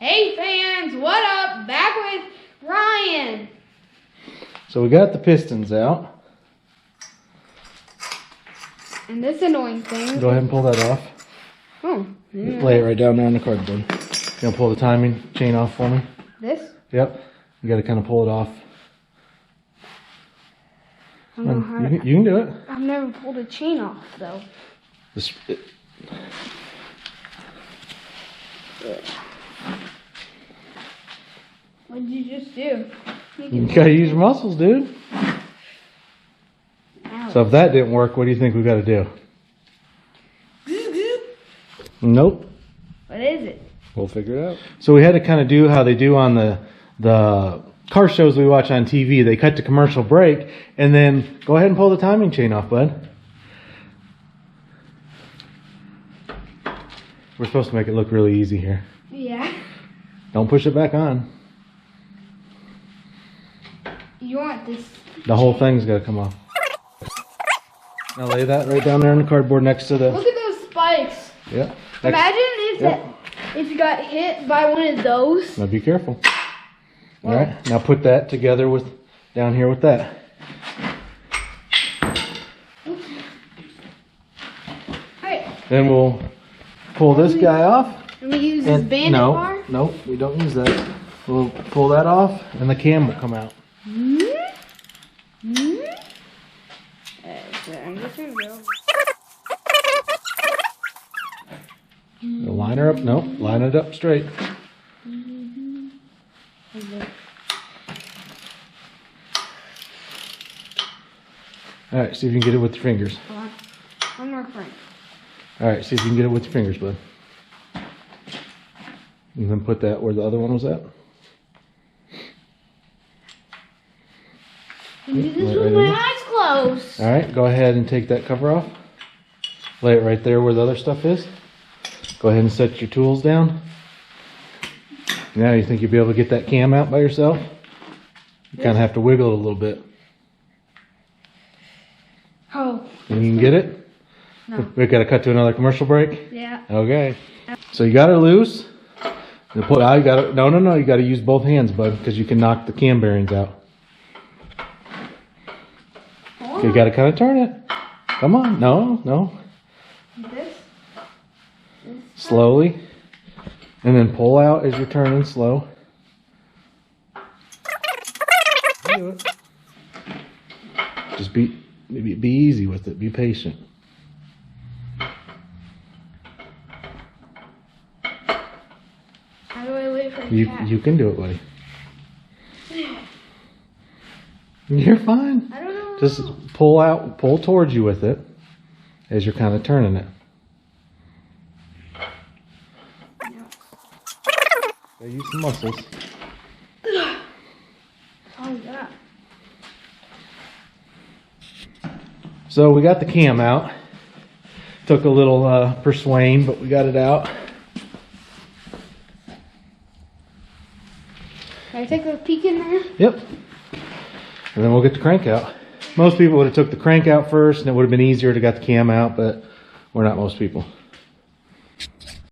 Hey fans, what up? Back with Ryan. So we got the pistons out. And this annoying thing. Go ahead and pull that off. Oh. Yeah. Lay it right down there on the cardboard. You gonna pull the timing chain off for me? This? Yep. You gotta kind of pull it off. I don't know how You can do it. I've never pulled a chain off though. What did you just do? You gotta use your muscles, dude. Ow. So if that didn't work, what do you think we gotta do? Nope. What is it? We'll figure it out. So we had to kind of do how they do on the car shows we watch on TV. They cut to commercial break and then go ahead and pull the timing chain off, bud. We're supposed to make it look really easy here. Yeah. Don't push it back on. You want this? The whole thing's got to come off. Now lay that right down there on the cardboard next to the... Look at those spikes. Yeah. Imagine if you got hit by one of those. Now be careful. All right. Now put that together with down here with that. Alright. Then we'll pull this guy off. And we use this bandit bar? No, we don't use that. We'll pull that off and the cam will come out. Line her up. No, line it up straight. Alright, see if you can get it with your fingers. Hold on. One more frame. Alright, see if you can get it with your fingers, bud. And then put that where the other one was at. Do this with my eyes closed. Alright, go ahead and take that cover off. Lay it right there where the other stuff is. Go ahead and set your tools down. Now you think you'll be able to get that cam out by yourself? You kind of have to wiggle it a little bit. Oh. And you can get it? No. We've got to cut to another commercial break? Yeah. Okay. So you got it loose. You put, you got it, no. You got to use both hands, bud, because you can knock the cam bearings out. You got to kind of turn it. Come on. No. This? Slowly. And then pull out as you're turning slow. Do it. Just be easy with it. Be patient. How do I wait for the cat? You can do it, buddy. You're fine. I don't know. Just pull towards you with it as you're kind of turning it. So use some muscles. Oh, yeah. So we got the cam out. Took a little persuading, but we got it out. Can I take a peek in there? Yep. And then we'll get the crank out. Most people would have took the crank out first and it would have been easier to get the cam out, but we're not most people.